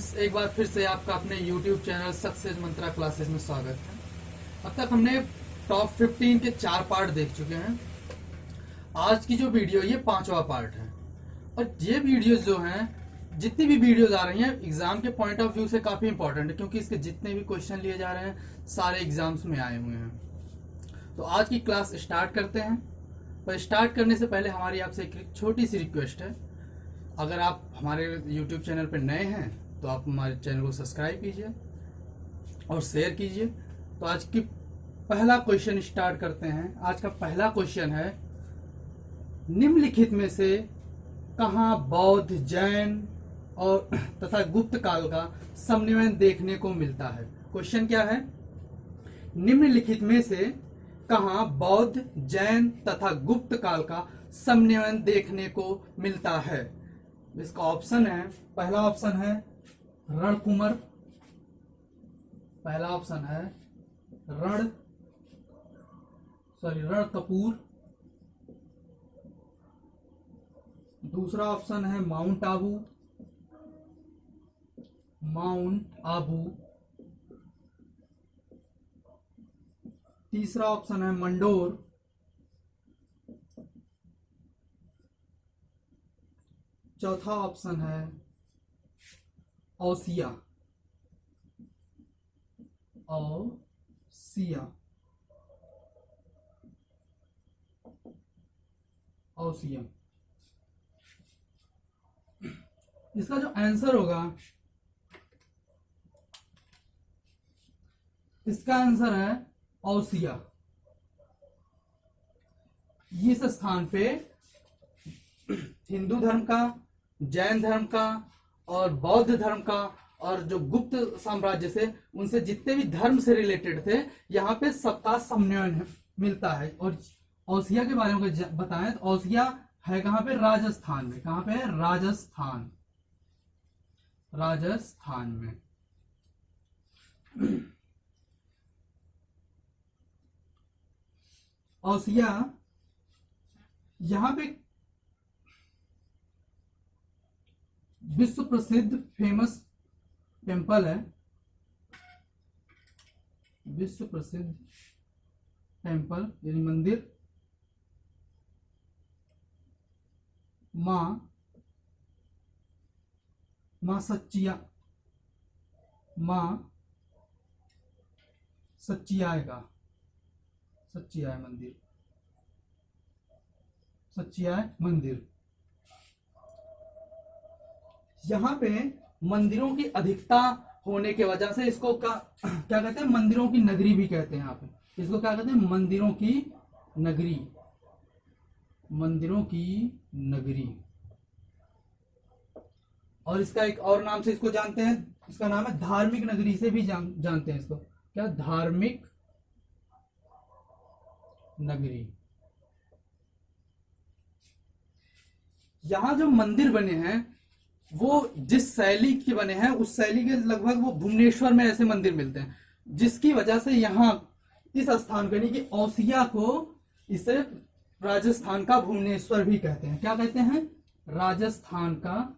Friends, एक बार फिर से आपका अपने YouTube चैनल सक्सेस मंत्रा क्लासेस में स्वागत है। अब तक हमने टॉप 15 के 4 पार्ट देख चुके हैं। आज की जो वीडियो ये 5वां पार्ट है। और ये वीडियोस जो हैं, जितनी भी वीडियोस आ रही हैं एग्जाम के पॉइंट ऑफ व्यू से काफी इंपॉर्टेंट है, क्योंकि इसके जितने भी क्वेश्चन लिए जा रहे हैं सारे एग्जाम्स में आए हुए हैं। तो आज की क्लास स्टार्ट करते हैं। पर स्टार्ट करने से पहले हमारी आपसे एक छोटी सी रिक्वेस्ट है। अगर आप हमारे YouTube चैनल पर नए हैं तो आप हमारे चैनल को सब्सक्राइब कीजिए और शेयर कीजिए। तो आज की पहला क्वेश्चन स्टार्ट करते हैं। आज का पहला क्वेश्चन है, निम्नलिखित में से कहाँ बौद्ध, जैन और तथा गुप्त काल का समन्वय देखने को मिलता है। क्वेश्चन क्या है, निम्नलिखित में से कहाँ बौद्ध, जैन तथा गुप्त काल का समन्वय देखने को मिलता है। इसका ऑप्शन है, पहला ऑप्शन है रणकुमर, पहला ऑप्शन है रणकपूर, दूसरा ऑप्शन है माउंट आबू, तीसरा ऑप्शन है मंडोर, चौथा ऑप्शन है ओसिया। इसका जो आंसर होगा, इसका आंसर है ओसिया। इस स्थान पे हिंदू धर्म का, जैन धर्म का और बौद्ध धर्म का और जो गुप्त साम्राज्य से, उनसे जितने भी धर्म से रिलेटेड थे, यहाँ पे सबका समन्वय मिलता है। और ओसिया के बारे में बताएं तो ओसिया है कहाँ पे, राजस्थान में। कहाँ पे है, राजस्थान में। ओसिया यहाँ पे विश्व प्रसिद्ध फेमस टेम्पल है, विश्व प्रसिद्ध टेम्पल यानी मंदिर, मां सच्चियाय मंदिर। यहाँ पे मंदिरों की अधिकता होने के वजह से इसको क्या कहते हैं, मंदिरों की नगरी भी कहते हैं। यहाँ पे इसको क्या कहते हैं, मंदिरों की नगरी। और इसका एक और नाम से इसको जानते हैं, इसका नाम है धार्मिक नगरी से भी जानते हैं इसको। क्या, धार्मिक नगरी। यहां जो मंदिर बने हैं वो जिस शैली के बने हैं, उस शैली के लगभग वो भुवनेश्वर में ऐसे मंदिर मिलते हैं, जिसकी वजह से यहाँ इस स्थान को यानी कि ओसिया को, इसे राजस्थान का भुवनेश्वर भी कहते हैं। क्या कहते हैं, राजस्थान का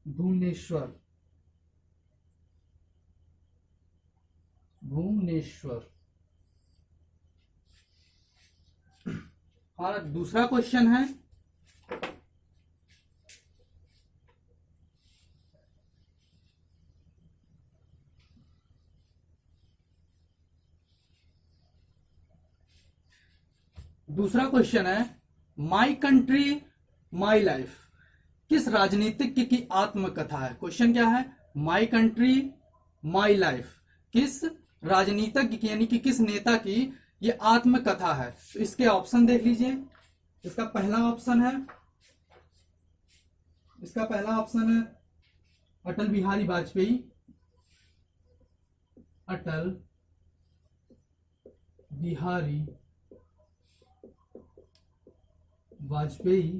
भुवनेश्वर। हमारा दूसरा क्वेश्चन है, माई कंट्री माई लाइफ किस राजनीतिज्ञ की आत्मकथा है। क्वेश्चन क्या है, माई कंट्री माई लाइफ किस राजनीतिज्ञ की यानी कि किस नेता की ये आत्मकथा है। तो इसके ऑप्शन देख लीजिए। इसका पहला ऑप्शन है अटल बिहारी वाजपेयी।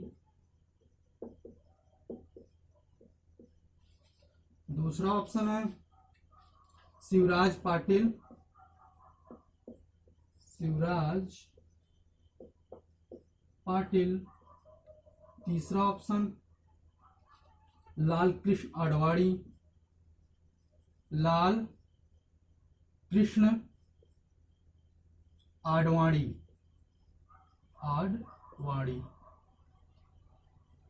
दूसरा ऑप्शन है शिवराज पाटिल। तीसरा ऑप्शन लाल कृष्ण आडवाणी, लाल कृष्ण आडवाणी, आडवाणी।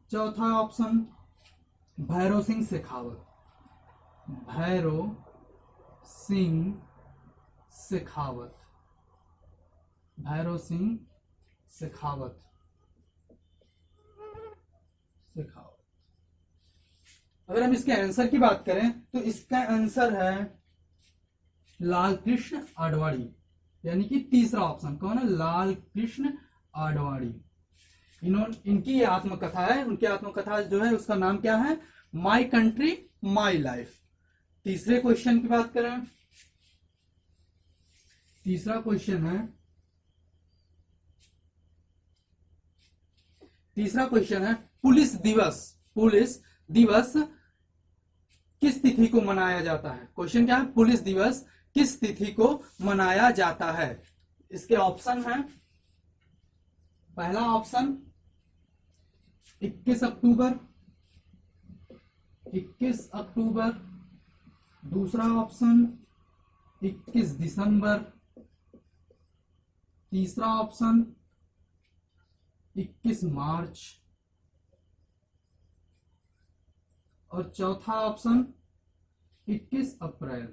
चौथा ऑप्शन भैरव सिंह शेखावत, भैरव सिंह शेखावत, भैरव सिंह शेखावत, शेखावत। अगर हम इसके आंसर की बात करें तो इसका आंसर है लाल कृष्ण आडवाणी, यानी कि तीसरा ऑप्शन कौन है, लाल कृष्ण आडवाणी। इनकी ये आत्मकथा है, उनकी आत्मकथा जो है उसका नाम क्या है, माई कंट्री माई लाइफ। तीसरे क्वेश्चन की बात करें, तीसरा क्वेश्चन है, तीसरा क्वेश्चन है पुलिस दिवस, पुलिस दिवस किस तिथि को मनाया जाता है। क्वेश्चन क्या है, पुलिस दिवस किस तिथि को मनाया जाता है। इसके ऑप्शन है, पहला ऑप्शन 21 अक्टूबर, 21 अक्टूबर। दूसरा ऑप्शन 21 दिसंबर। तीसरा ऑप्शन 21 मार्च। और चौथा ऑप्शन 21 अप्रैल।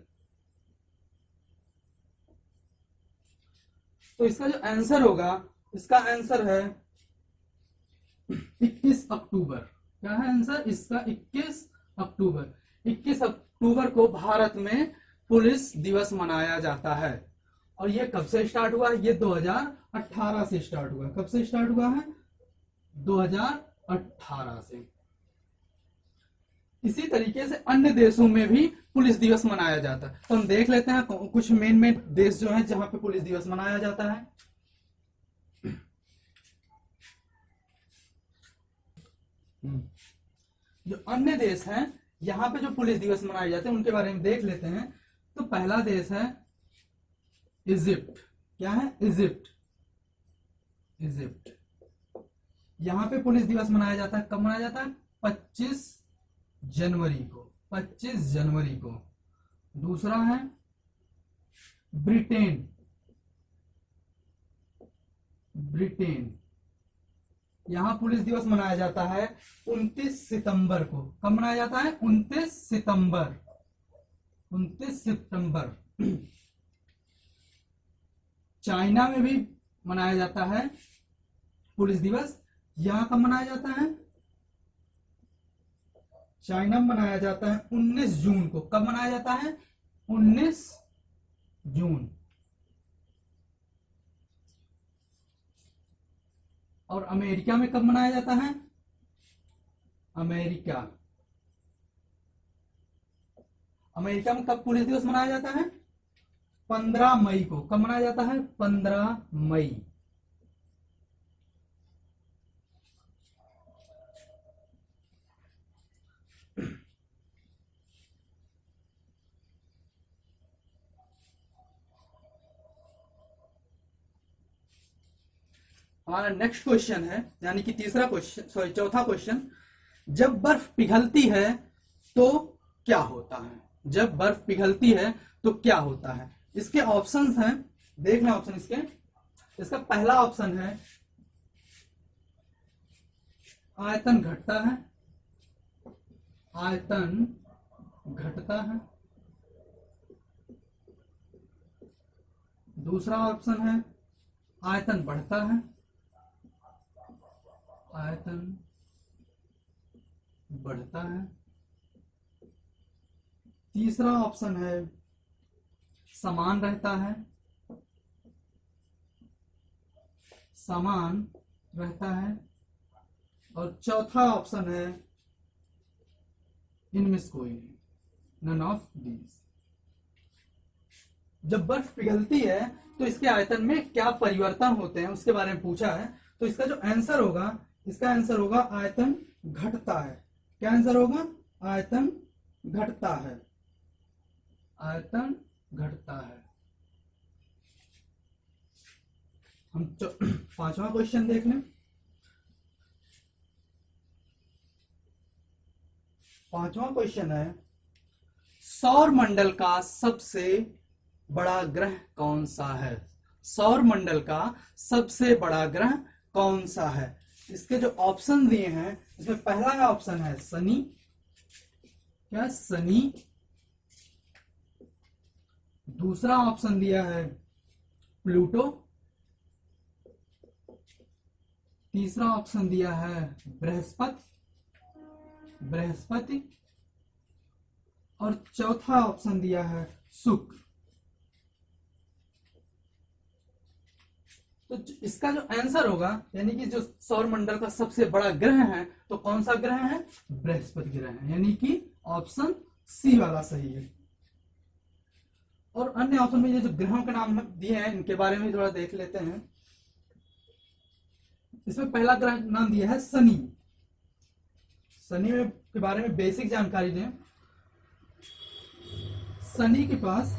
तो इसका जो आंसर होगा, इसका आंसर है 21 अक्टूबर। क्या है आंसर इसका, 21 अक्टूबर। 21 अक्टूबर को भारत में पुलिस दिवस मनाया जाता है। और ये कब से स्टार्ट हुआ है, ये 2018 से स्टार्ट हुआ है। कब से स्टार्ट हुआ है, 2018 से। इसी तरीके से अन्य देशों में भी पुलिस दिवस मनाया जाता है। तो हम देख लेते हैं कुछ मेन देश जो है जहां पे पुलिस दिवस मनाया जाता है। जो अन्य देश हैं यहां पे जो पुलिस दिवस मनाए जाते हैं उनके बारे में देख लेते हैं। तो पहला देश है इजिप्ट। क्या है, इजिप्ट। इजिप्ट यहां पे पुलिस दिवस मनाया जाता है। कब मनाया जाता है, 25 जनवरी को, 25 जनवरी को। दूसरा है ब्रिटेन। ब्रिटेन यहां पुलिस दिवस मनाया जाता है 29 सितंबर को। कब मनाया जाता है, 29 सितंबर। 29 सितंबर। चाइना में भी मनाया जाता है पुलिस दिवस। यहां कब मनाया जाता है, चाइना में मनाया जाता है 19 जून को। कब मनाया जाता है, 19 जून। और अमेरिका में कब मनाया जाता है, अमेरिका में कब पुलिस दिवस मनाया जाता है, 15 मई को। कब मनाया जाता है, 15 मई। हमारा नेक्स्ट क्वेश्चन है, यानी कि तीसरा क्वेश्चन, सॉरी चौथा क्वेश्चन, जब बर्फ पिघलती है तो क्या होता है। जब बर्फ पिघलती है तो क्या होता है। इसके ऑप्शंस हैं, देखना ऑप्शन इसके। इसका पहला ऑप्शन है आयतन घटता है, आयतन घटता है। दूसरा ऑप्शन है आयतन बढ़ता है, आयतन बढ़ता है। तीसरा ऑप्शन है समान रहता है, समान रहता है। और चौथा ऑप्शन है इनमें से कोई नहीं, नन ऑफ दीज। जब बर्फ पिघलती है तो इसके आयतन में क्या परिवर्तन होते हैं उसके बारे में पूछा है। तो इसका जो आंसर होगा, इसका आंसर होगा आयतन घटता है। क्या आंसर होगा, आयतन घटता है, आयतन घटता है। हम 5वां क्वेश्चन देख लें। 5वां क्वेश्चन है, सौर मंडल का सबसे बड़ा ग्रह कौन सा है? सौर मंडल का सबसे बड़ा ग्रह कौन सा है? इसके जो ऑप्शन दिए हैं, इसमें पहला ऑप्शन है शनि, क्या शनि। दूसरा ऑप्शन दिया है प्लूटो। तीसरा ऑप्शन दिया है बृहस्पति। और चौथा ऑप्शन दिया है शुक्र। तो इसका जो आंसर होगा, यानी कि जो सौर मंडल का सबसे बड़ा ग्रह है, तो कौन सा ग्रह है? बृहस्पति ग्रह है, यानी कि ऑप्शन सी वाला सही है। और अन्य ऑप्शन में ये जो ग्रहों के नाम दिए हैं, इनके बारे में थोड़ा देख लेते हैं। इसमें पहला ग्रह नाम दिया है शनि। शनि में के बारे में बेसिक जानकारी दें। शनि के पास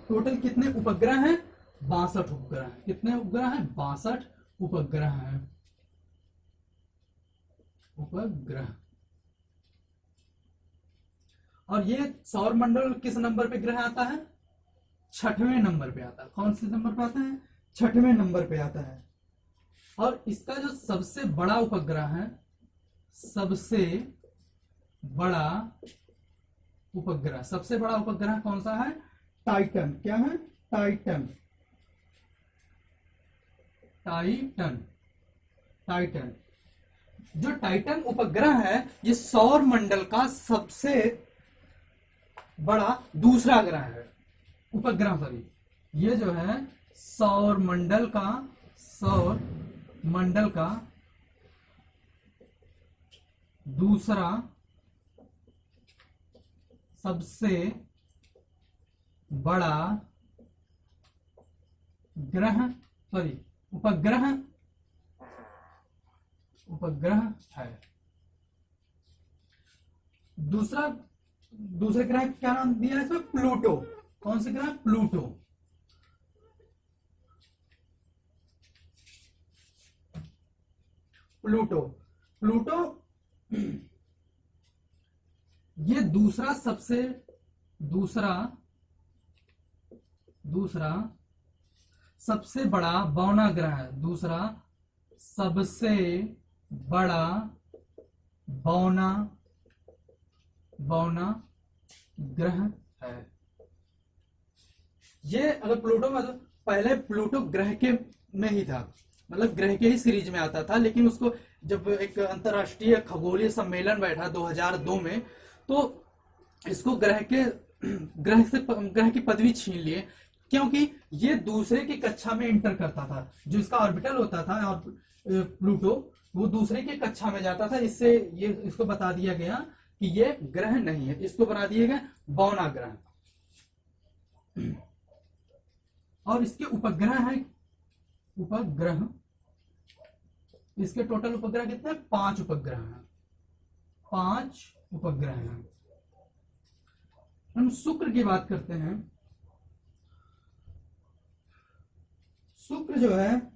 टोटल कितने उपग्रह हैं? 62 उपग्रह। कितने उपग्रह हैं? 62 उपग्रह हैं। उपग्रह। और ये सौर मंडल किस नंबर पे ग्रह आता है? 6वें नंबर पे आता है। कौन से नंबर पे आता है? 6वें नंबर पे आता है। और इसका जो सबसे बड़ा उपग्रह है, सबसे बड़ा उपग्रह कौन सा है? टाइटन। क्या है? टाइटन। जो टाइटन उपग्रह है, ये सौर मंडल का सबसे बड़ा दूसरा ग्रह है। उपग्रह सॉरी, ये जो है सौर मंडल का दूसरा सबसे बड़ा उपग्रह है। दूसरे ग्रह क्या नाम दिया है इसमें? प्लूटो। कौन से ग्रह? प्लूटो। ये दूसरा सबसे बड़ा बौना ग्रह है। दूसरा सबसे बड़ा बौना ग्रह है। ये अगर प्लूटो में, पहले प्लूटो ग्रह के में ही था, मतलब ग्रह के ही सीरीज में आता था, लेकिन उसको जब एक अंतरराष्ट्रीय खगोलीय सम्मेलन बैठा 2002 में, तो इसको ग्रह की पदवी छीन लिए, क्योंकि ये दूसरे की कक्षा में इंटर करता था। जो इसका ऑर्बिटल होता था, और प्लूटो वो दूसरे की कक्षा में जाता था। इससे इसको बता दिया गया कि ये ग्रह नहीं है, इसको बना दिया गया बौना ग्रह। और इसके उपग्रह है, इसके टोटल उपग्रह कितने? 5 उपग्रह हैं। 5 उपग्रह हैं। हम शुक्र की बात करते हैं। शुक्र जो है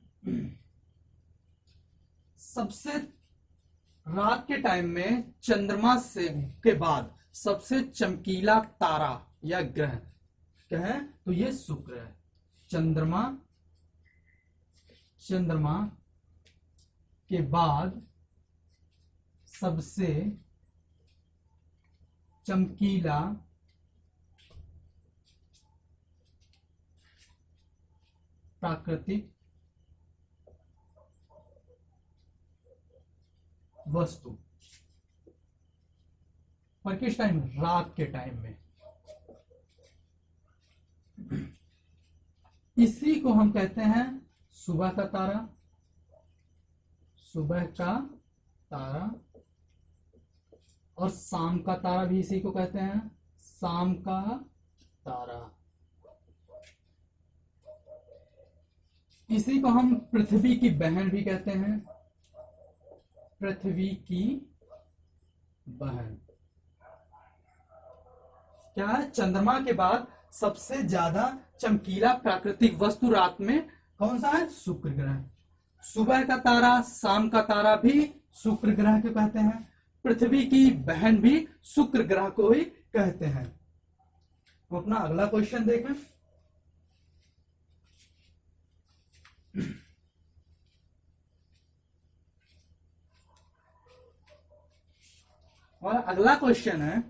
सबसे रात के टाइम में चंद्रमा से के बाद सबसे चमकीला तारा या ग्रह क्या है? तो ये शुक्र है। चंद्रमा के बाद सबसे चमकीला प्राकृतिक वस्तु। पर किस टाइम? रात के टाइम में। इसी को हम कहते हैं सुबह का तारा। और शाम का तारा भी इसी को कहते हैं शाम का तारा। इसी को हम पृथ्वी की बहन भी कहते हैं। पृथ्वी की बहन क्या है? चंद्रमा के बाद सबसे ज्यादा चमकीला प्राकृतिक वस्तु रात में कौन सा है? शुक्र ग्रह। सुबह का तारा, शाम का तारा भी शुक्र ग्रह के कहते हैं। पृथ्वी की बहन भी शुक्र ग्रह को ही कहते हैं। तो अपना अगला क्वेश्चन देखें। और अगला क्वेश्चन है,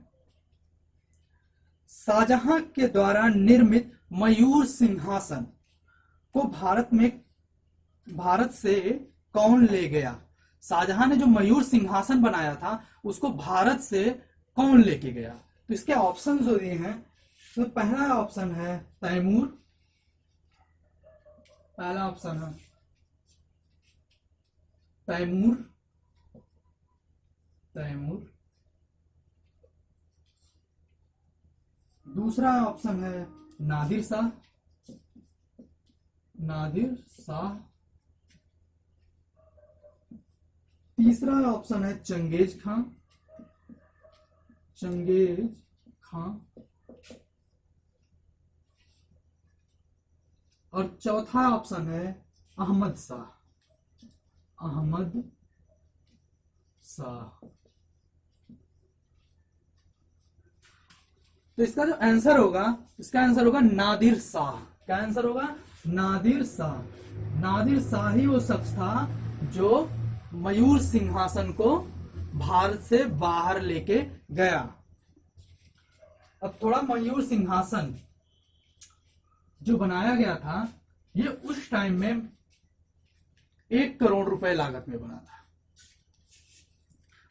शाहजहां के द्वारा निर्मित मयूर सिंहासन को भारत से कौन ले गया? शाहजहां ने जो मयूर सिंहासन बनाया था उसको भारत से कौन लेके गया? तो इसके ऑप्शन जो दिए हैं, तो पहला ऑप्शन है तैमूर, पहला ऑप्शन है तैमूर, दूसरा ऑप्शन है नादिर शाह, तीसरा ऑप्शन है चंगेज खां, और चौथा ऑप्शन है अहमद शाह। तो इसका जो आंसर होगा, नादिर शाह। क्या आंसर होगा? नादिर शाह। नादिर शाह ही वो शख्स था जो मयूर सिंहासन को भारत से बाहर लेके गया। अब थोड़ा मयूर सिंहासन जो बनाया गया था, ये उस टाइम में 1 करोड़ रुपए लागत में बना था।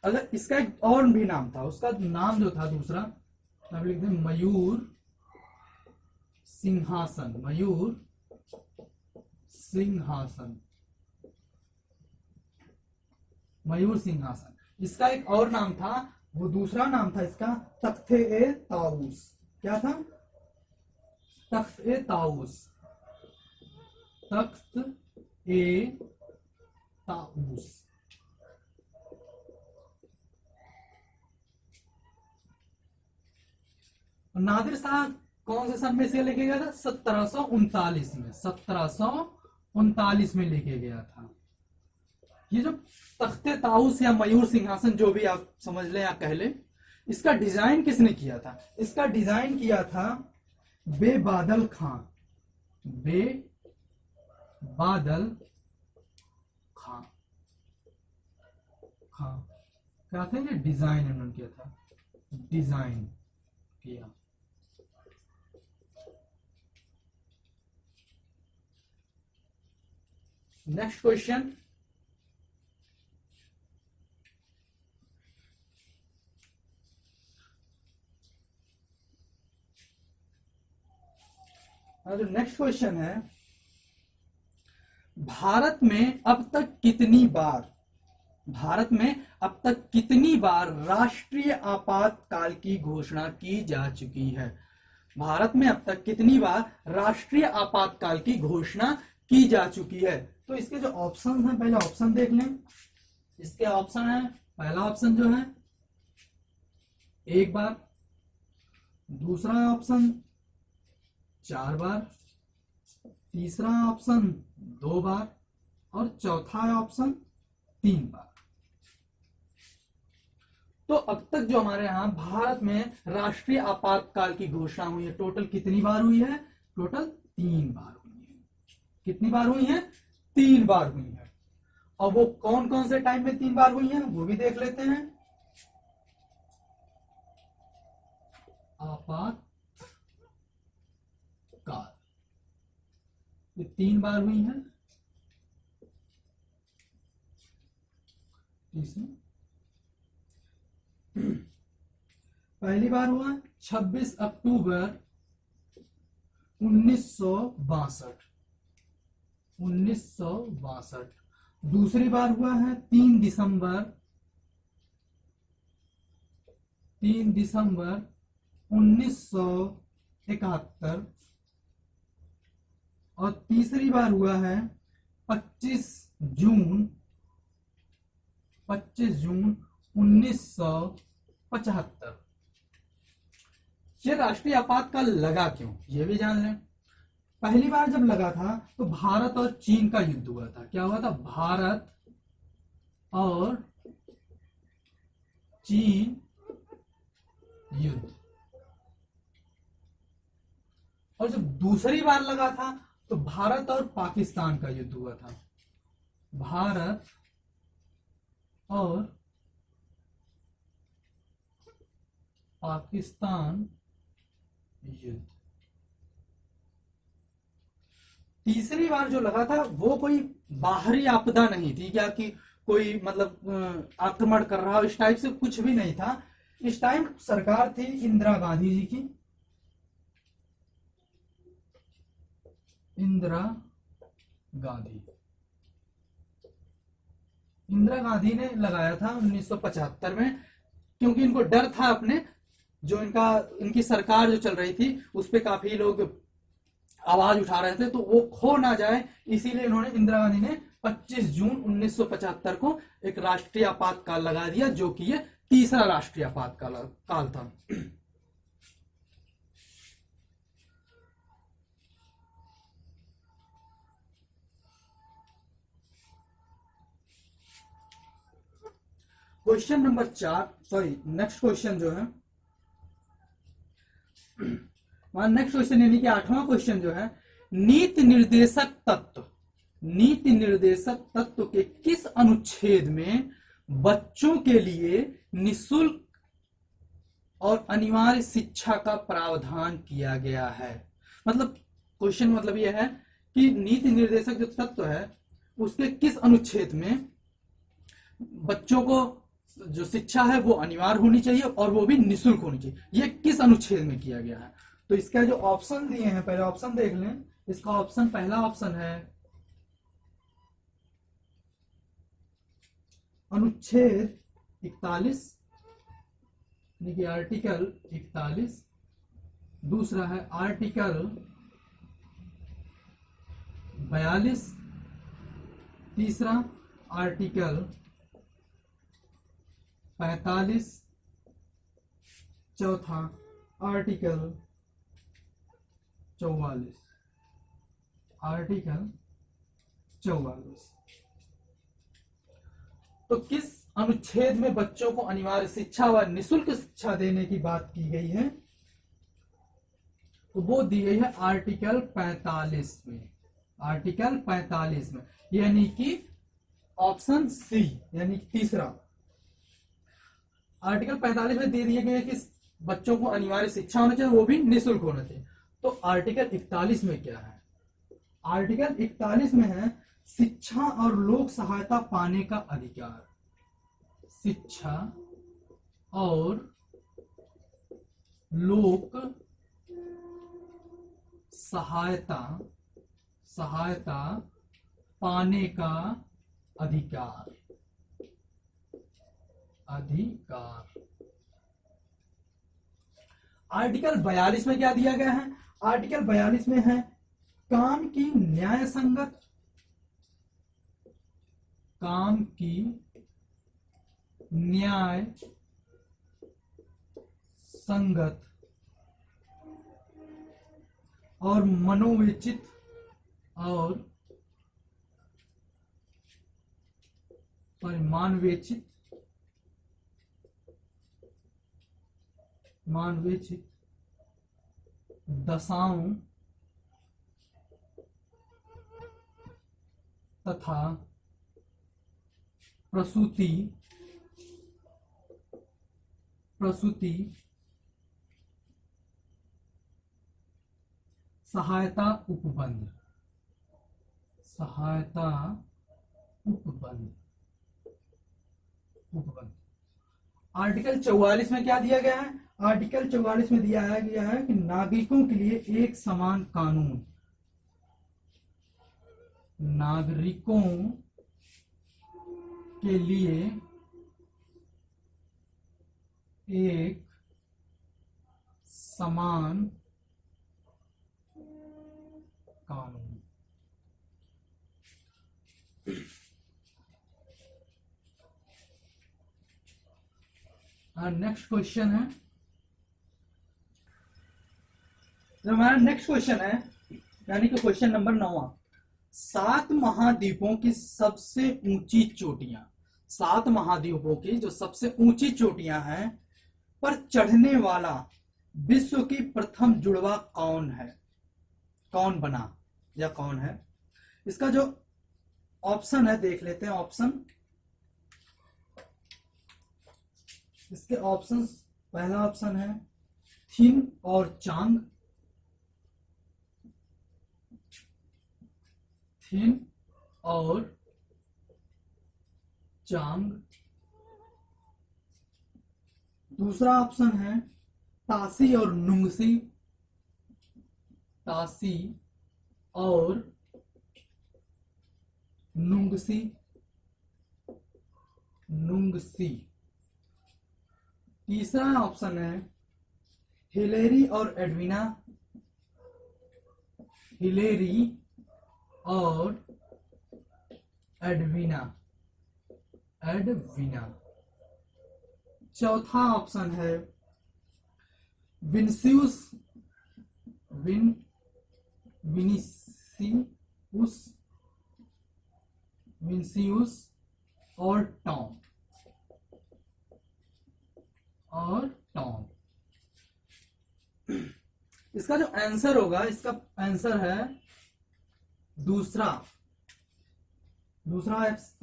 अगर इसका एक और भी नाम था, उसका नाम जो था दूसरा, अब लिखते हैं मयूर सिंहासन। इसका एक और नाम था, वो दूसरा नाम था इसका तख्त-ए-ताऊस। क्या था? तख्त-ए-ताऊस। नादिर शाह कौन से सन में से लेके गया था? 1739 में। 1739 में लेके गया था। ये जो तख्ते ताऊस या मयूर सिंहासन, जो भी आप समझ लें या कह लें, इसका डिजाइन किसने किया था? इसका डिजाइन किया था बेबादल खां। क्या था? ये डिजाइन उन्होंने किया था, डिजाइन किया। नेक्स्ट क्वेश्चन, जो नेक्स्ट क्वेश्चन है, भारत में अब तक कितनी बार राष्ट्रीय आपातकाल की घोषणा की जा चुकी है? भारत में अब तक कितनी बार राष्ट्रीय आपातकाल की घोषणा की जा चुकी है? तो इसके जो ऑप्शन हैं, पहले ऑप्शन देख लें। इसके ऑप्शन है, पहला ऑप्शन जो है 1 बार, दूसरा ऑप्शन 4 बार, तीसरा ऑप्शन 2 बार, और चौथा ऑप्शन 3 बार। तो अब तक जो हमारे यहां भारत में राष्ट्रीय आपातकाल की घोषणा हुई है, टोटल कितनी बार हुई है? टोटल 3 बार हुई है। कितनी बार हुई है? 3 बार हुई है। और वो कौन कौन से टाइम में 3 बार हुई है, वो भी देख लेते हैं। आपातकाल ये 3 बार हुई है। पहली बार हुआ 26 अक्टूबर 1962। दूसरी बार हुआ है 3 दिसंबर 1971। और तीसरी बार हुआ है 25 जून 1975। ये राष्ट्रीय आपातकाल लगा क्यों, ये भी जान लें। पहली बार जब लगा था तो भारत और चीन का युद्ध हुआ था। क्या हुआ था? भारत और चीन युद्ध। और जब दूसरी बार लगा था तो भारत और पाकिस्तान का युद्ध हुआ था। भारत और पाकिस्तान युद्ध। तीसरी बार जो लगा था वो कोई बाहरी आपदा नहीं थी, क्या कि कोई मतलब आक्रमण कर रहा हो, इस टाइप से कुछ भी नहीं था। इस टाइम सरकार थी इंदिरा गांधी जी की। इंदिरा गांधी ने लगाया था 1975 में, क्योंकि इनको डर था अपने जो इनकी सरकार जो चल रही थी उस पे काफी लोग आवाज उठा रहे थे, तो वो खो ना जाए, इसीलिए इन्होंने इंदिरा गांधी ने 25 जून 1975 को एक राष्ट्रीय आपातकाल लगा दिया, जो कि ये तीसरा राष्ट्रीय आपातकाल था। क्वेश्चन नंबर 4, नेक्स्ट क्वेश्चन जो है, नेक्स्ट क्वेश्चन यानी कि 8वां क्वेश्चन जो है, नीति निर्देशक तत्व के किस अनुच्छेद में बच्चों के लिए निःशुल्क और अनिवार्य शिक्षा का प्रावधान किया गया है। मतलब क्वेश्चन मतलब यह है कि नीति निर्देशक जो तत्व है उसके किस अनुच्छेद में बच्चों को जो शिक्षा है वो अनिवार्य होनी चाहिए और वो भी निःशुल्क होनी चाहिए, ये किस अनुच्छेद में किया गया है। तो इसका जो ऑप्शन दिए हैं, पहले ऑप्शन देख लें। इसका ऑप्शन, पहला ऑप्शन है अनुच्छेद 41 यानी कि आर्टिकल 41, दूसरा है आर्टिकल 42, तीसरा आर्टिकल 45, चौथा आर्टिकल 44। आर्टिकल 44। तो किस अनुच्छेद में बच्चों को अनिवार्य शिक्षा व निःशुल्क शिक्षा देने की बात की गई है? तो वो दी गई है आर्टिकल 45 में। आर्टिकल 45 में, यानी कि ऑप्शन सी, यानी तीसरा। आर्टिकल 45 में दे दिए गए कि बच्चों को अनिवार्य शिक्षा होना चाहिए, वो भी निःशुल्क होना चाहिए। तो आर्टिकल 41 में क्या है? आर्टिकल 41 में है शिक्षा और लोक सहायता पाने का अधिकार। शिक्षा और लोक सहायता पाने का अधिकार। आर्टिकल 42 में क्या दिया गया है? आर्टिकल 42 में है काम की न्याय संगत और मनोवेचित और मानवेचित दशाओं तथा प्रसूति सहायता उपबंध। आर्टिकल 44 में क्या दिया गया है? आर्टिकल 44 में दिया गया है कि नागरिकों के लिए एक समान कानून। नागरिकों के लिए एक समान कानून। नेक्स्ट क्वेश्चन है, जो हमारा नेक्स्ट क्वेश्चन है, यानी कि क्वेश्चन नंबर 9। 7 महाद्वीपों की सबसे ऊंची चोटियां। 7 महाद्वीपों की जो सबसे ऊंची चोटियां हैं पर चढ़ने वाला विश्व की प्रथम जुड़वा कौन है, कौन बना या कौन है? इसका जो ऑप्शन है देख लेते हैं। ऑप्शन, इसके ऑप्शंस, पहला ऑप्शन है थिन और चांग, थिन और चांग। दूसरा ऑप्शन है तासी और नुंगसी, तासी और नुंगसी, नुंगसी। तीसरा ऑप्शन है हिलेरी और एडविना, हिलेरी और एडविना, एडविना। चौथा ऑप्शन है विनिसियस, विनिसियस और टॉम, इसका जो आंसर होगा, इसका आंसर है दूसरा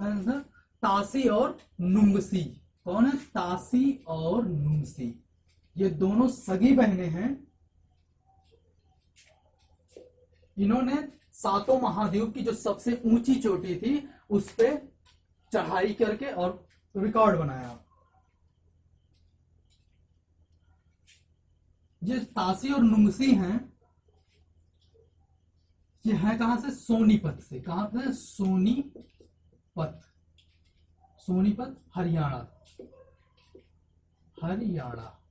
आंसर तासी और नुंगसी। कौन है? तासी और नुंगसी। ये दोनों सगी बहनें हैं। इन्होंने 7 महाद्वीप की जो सबसे ऊंची चोटी थी उस पे चढ़ाई करके और रिकॉर्ड बनाया। ये तासी और नुंगसी हैं, ये है कहां से? सोनीपत से। कहां से? सोनीपत, सोनीपत हरियाणा, हरियाणा,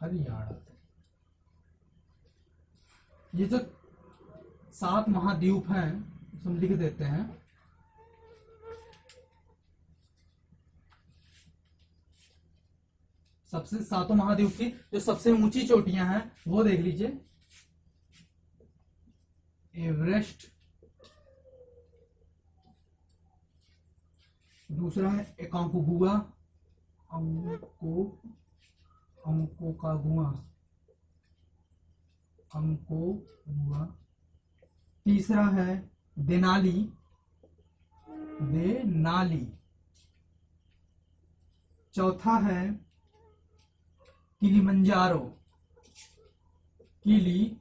हरियाणा। ये जो 7 महाद्वीप हैं हम लिख देते हैं। सबसे 7 महाद्वीप की जो सबसे ऊंची चोटियां हैं वो देख लीजिए। एवरेस्ट, दूसरा है एकांकोगुआ, अंकोकागुआ। तीसरा है देनाली, देनाली। चौथा है किलिमंजारो, किलिमंजारो।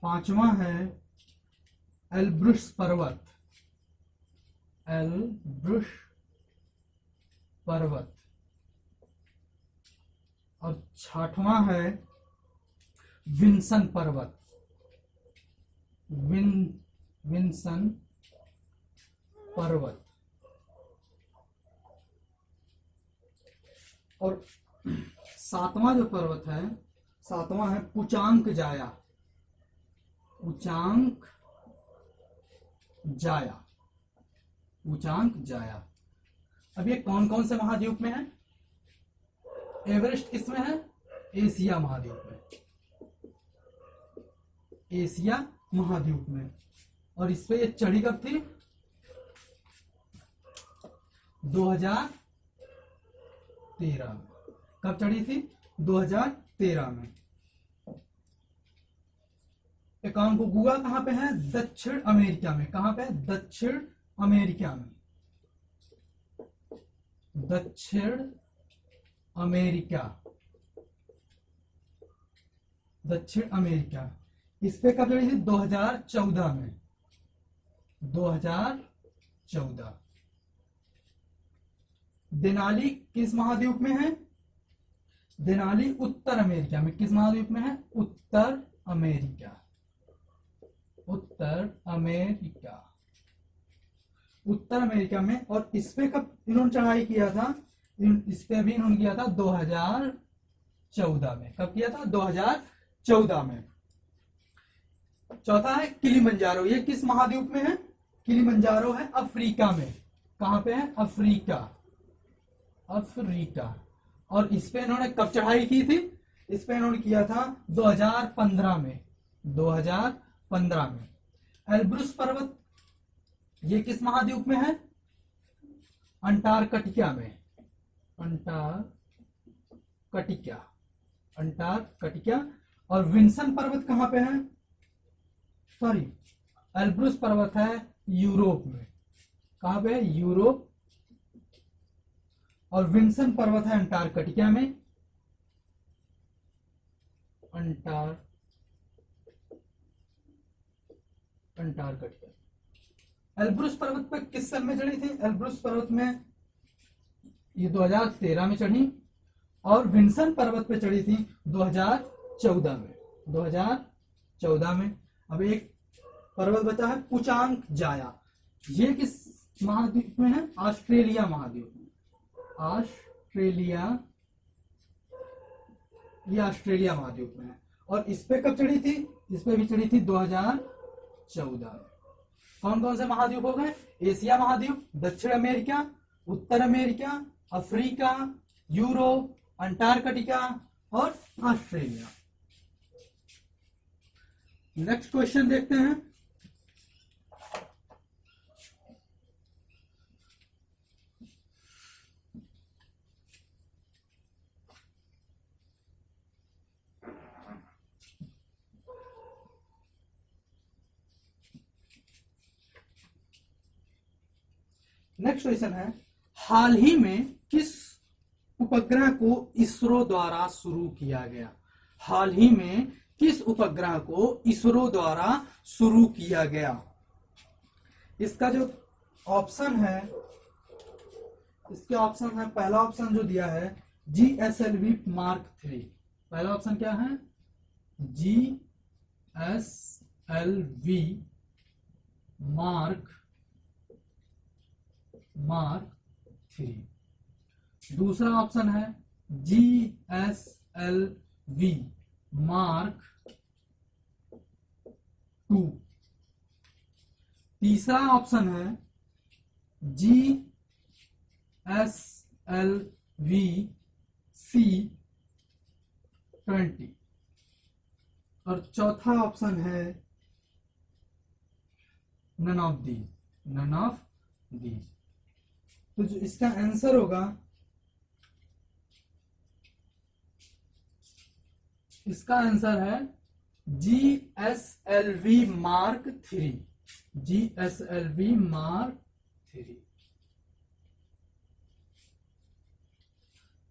पांचवा है एल्ब्रुस पर्वत, एल्ब्रुस पर्वत। और छठवां है विंसन पर्वत, विंसन पर्वत। और 7वां जो पर्वत है, 7वां है पुचांक जाया, पुचांक जाया, पुचांक जाया। अब ये कौन कौन से महाद्वीप में है? एवरेस्ट किसमें है? एशिया महाद्वीप में, एशिया महाद्वीप में। और इस पे ये चढ़ी कब थी? 2013 में। कब चढ़ी थी? 2013 में। एकांकोगुआ कहां पे है? दक्षिण अमेरिका में। कहां पे? दक्षिण अमेरिका में, दक्षिण अमेरिका, दक्षिण अमेरिका। इस पे कब चढ़ी थी? 2014 में, 2014। देनाली किस महाद्वीप में है? देनाली उत्तर अमेरिका में। किस महाद्वीप में है? उत्तर अमेरिका, उत्तर अमेरिका, उत्तर अमेरिका में। और इस पे कब इन्होंने चढ़ाई किया था? इस पे भी इन्होंने किया था 2014 में। कब किया था? 2014 में। चौथा है किलिमंजारो। ये किस महाद्वीप में है? किलिमंजारो है अफ्रीका में। कहां पे है? Africa, Africa. और इस पे इन्होंने कब चढ़ाई की थी? इस पे इन्होंने किया था 2015 में, 2015 में। एल्ब्रुस पर्वत ये किस महाद्वीप में है? अंटार्कटिका में। अंटार्कटिका। और विंसन पर्वत कहां पे है? सॉरी, एल्ब्रुस पर्वत है यूरोप में। कहां पे है? यूरोप। और विंसन पर्वत है अंटार्कटिका में। अंटार्कटिका। एल्ब्रुस पर्वत पर किस सन में चढ़ी थी? एल्ब्रुस पर्वत में ये 2013 में चढ़ी, और विंसन पर्वत पे चढ़ी थी 2014 में। 2014 में। अब एक पर्वत बचा है पुचांग जाया। ये किस महाद्वीप में है? ऑस्ट्रेलिया महाद्वीप में। ये ऑस्ट्रेलिया महाद्वीप में है। और इस पे कब चढ़ी थी? इस पे भी चढ़ी थी 2014 में। कौन कौन से महाद्वीप हो गए? एशिया महाद्वीप, दक्षिण अमेरिका, उत्तर अमेरिका, अफ्रीका, यूरोप, अंटार्कटिका और ऑस्ट्रेलिया। नेक्स्ट क्वेश्चन देखते हैं। नेक्स्ट क्वेश्चन है, हाल ही में किस उपग्रह को इसरो द्वारा शुरू किया गया? हाल ही में किस उपग्रह को इसरो द्वारा शुरू किया गया? इसका जो ऑप्शन है, इसके ऑप्शन है, पहला ऑप्शन जो दिया है GSLV Mark 3। पहला ऑप्शन क्या है? GSLV Mark 3। दूसरा ऑप्शन है GSLV Mark 2। तीसरा ऑप्शन है GSLV C20। और चौथा ऑप्शन है नन ऑफ दीज। तो जो इसका आंसर होगा, इसका आंसर है GSLV Mark 3। GSLV Mark 3।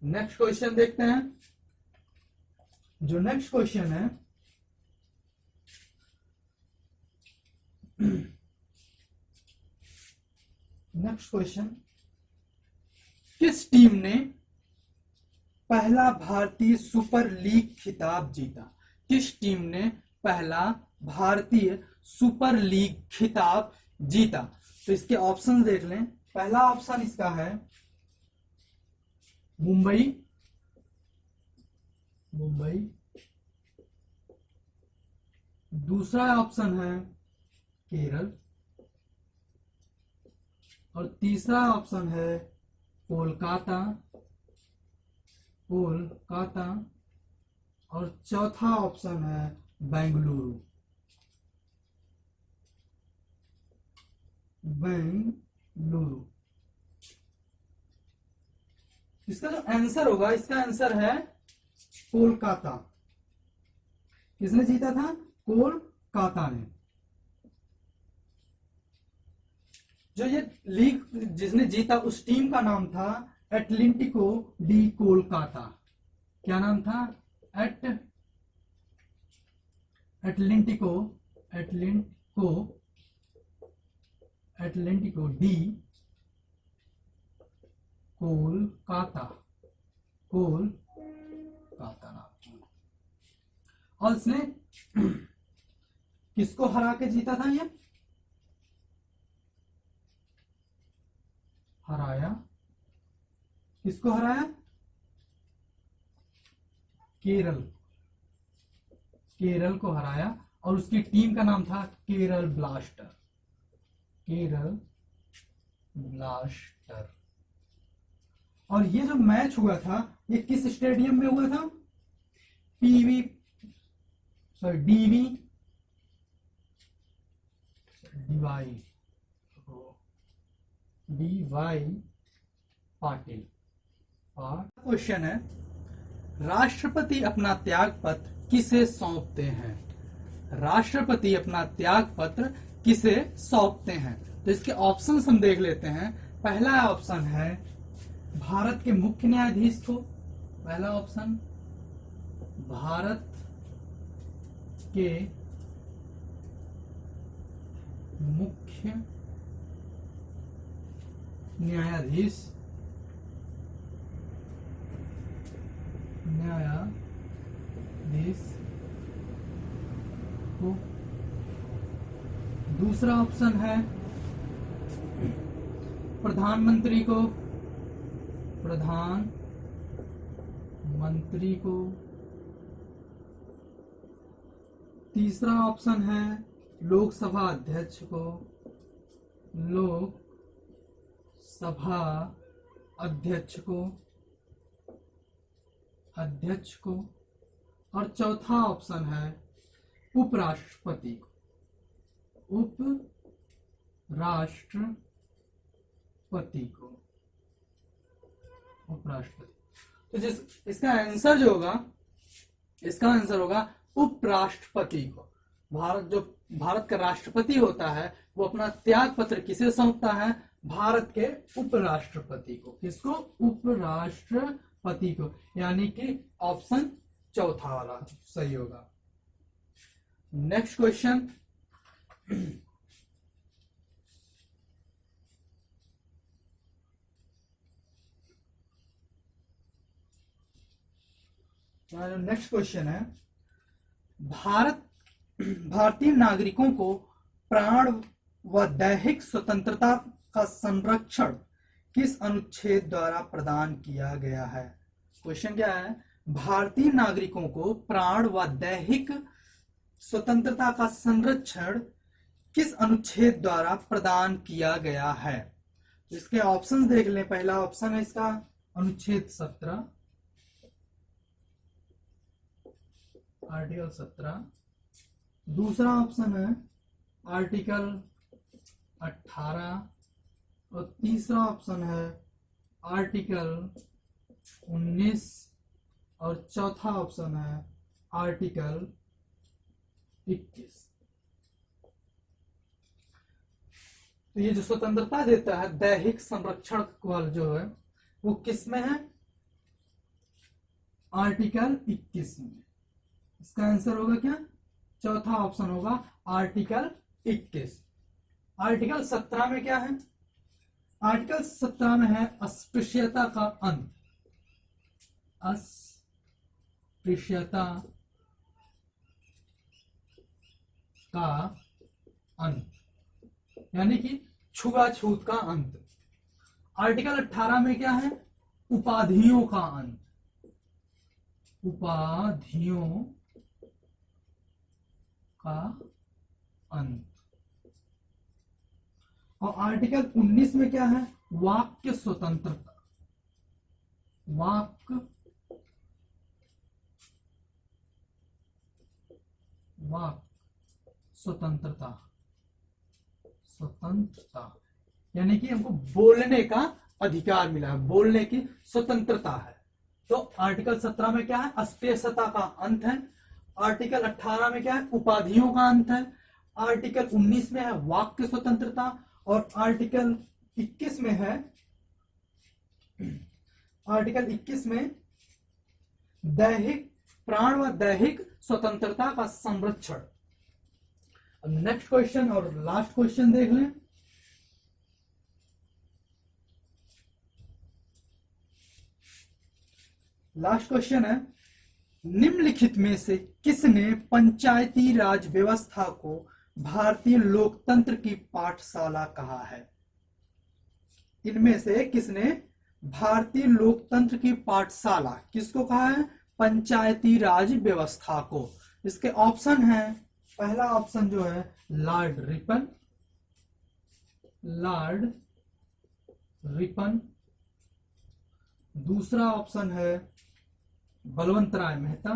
Next question देखते हैं। जो नेक्स्ट क्वेश्चन है, नेक्स्ट क्वेश्चन, किस टीम ने पहला भारतीय सुपर लीग खिताब जीता? किस टीम ने पहला भारतीय सुपर लीग खिताब जीता? तो इसके ऑप्शन देख लें। पहला ऑप्शन इसका है मुंबई। दूसरा ऑप्शन है केरल। और तीसरा ऑप्शन है कोलकाता। और चौथा ऑप्शन है बेंगलुरु। इसका जो आंसर होगा, इसका आंसर है कोलकाता। किसने जीता था? कोलकाता ने। जो ये लीग जिसने जीता उस टीम का नाम था एटलेंटिको डी कोलकाता। क्या नाम था? एटलेंटिको डी कोलकाता नाम। और इसने किसको हरा के जीता था? ये किसको हराया? केरल को हराया। और उसकी टीम का नाम था केरल ब्लास्टर। और ये जो मैच हुआ था, ये किस स्टेडियम में हुआ था? DY DY Patil. और क्वेश्चन है, राष्ट्रपति अपना त्याग पत्र किसे सौंपते हैं? राष्ट्रपति अपना त्याग पत्र किसे सौंपते हैं? तो इसके ऑप्शंस हम देख लेते हैं। पहला ऑप्शन है भारत के मुख्य न्यायाधीश को। पहला ऑप्शन भारत के मुख्य न्यायाधीश को। दूसरा ऑप्शन है प्रधानमंत्री को। तीसरा ऑप्शन है लोकसभा अध्यक्ष को। और चौथा ऑप्शन है उपराष्ट्रपति को। तो इसका आंसर जो होगा, उपराष्ट्रपति को। भारत का राष्ट्रपति होता है वो अपना त्याग पत्र किसे सौंपता है? भारत के उपराष्ट्रपति को। किसको? उपराष्ट्रपति को। यानी कि ऑप्शन चौथा वाला सही होगा। नेक्स्ट क्वेश्चन, है भारतीय नागरिकों को प्राण व दैहिक स्वतंत्रता का संरक्षण किस अनुच्छेद द्वारा प्रदान किया गया है? क्वेश्चन क्या है? भारतीय नागरिकों को प्राण व दैहिक स्वतंत्रता का संरक्षण किस अनुच्छेद द्वारा प्रदान किया गया है? तो इसके ऑप्शंस देख लें। पहला ऑप्शन है इसका अनुच्छेद 17, आर्टिकल 17। दूसरा ऑप्शन है आर्टिकल 18 और तीसरा ऑप्शन है आर्टिकल 19 और चौथा ऑप्शन है आर्टिकल 21। तो ये जो स्वतंत्रता देता है दैहिक संरक्षण वाला जो है वो किस में है? आर्टिकल 21 में। इसका आंसर होगा क्या? चौथा ऑप्शन होगा आर्टिकल 21। आर्टिकल 17 में क्या है? आर्टिकल 17 में है अस्पृश्यता का अंत। अस्पृश्यता का अंत यानी कि छुआछूत का अंत। आर्टिकल 18 में क्या है? उपाधियों का अंत। उपाधियों का अंत। और आर्टिकल 19 में क्या है? वाक्य स्वतंत्रता। वाक स्वतंत्रता यानी कि हमको बोलने का अधिकार मिला है, बोलने की स्वतंत्रता है। तो आर्टिकल 17 में क्या है? अस्पृश्यता का अंत है। आर्टिकल 18 में क्या है? उपाधियों का अंत है। आर्टिकल 19 में है वाक्य स्वतंत्रता और आर्टिकल 21 में है दैहिक प्राण व दैहिक स्वतंत्रता का संरक्षण। नेक्स्ट क्वेश्चन और लास्ट क्वेश्चन देख लें। लास्ट क्वेश्चन है, निम्नलिखित में से किसने पंचायती राज व्यवस्था को भारतीय लोकतंत्र की पाठशाला कहा है? इनमें से किसने भारतीय लोकतंत्र की पाठशाला किसको कहा है? पंचायती राज व्यवस्था को। इसके ऑप्शन है, पहला ऑप्शन जो है लॉर्ड रिपन। दूसरा ऑप्शन है बलवंत राय मेहता।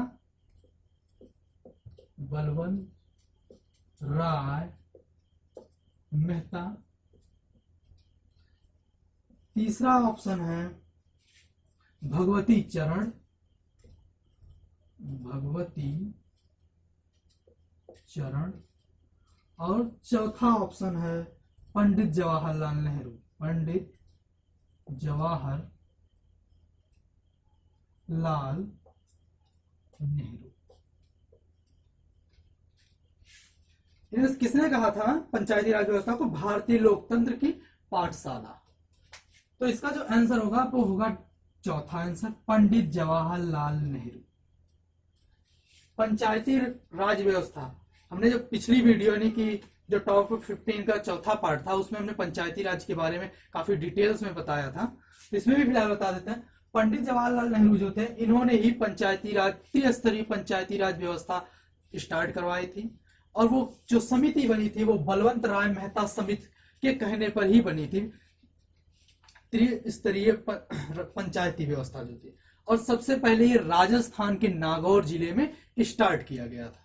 मेहता। तीसरा ऑप्शन है भगवती चरण, भगवती चरण। और चौथा ऑप्शन है पंडित जवाहरलाल नेहरू, पंडित जवाहरलाल नेहरू। किसने कहा था पंचायती राज व्यवस्था को भारतीय लोकतंत्र की पाठशाला? तो इसका जो आंसर होगा वो होगा चौथा आंसर, पंडित जवाहरलाल नेहरू। पंचायती राज व्यवस्था हमने जो पिछली वीडियो ने की, जो टॉप 15 का चौथा पार्ट था, उसमें हमने पंचायती राज के बारे में काफी डिटेल्स में बताया था। तो इसमें भी फिलहाल बता देते हैं, पंडित जवाहरलाल नेहरू जो थे, इन्होंने ही पंचायती राज, त्रिस्तरीय पंचायती राज व्यवस्था स्टार्ट करवाई थी। और वो जो समिति बनी थी वो बलवंत राय मेहता समिति के कहने पर ही बनी थी, त्रिस्तरीय पंचायती व्यवस्था जो थी। और सबसे पहले ये राजस्थान के नागौर जिले में स्टार्ट किया गया था।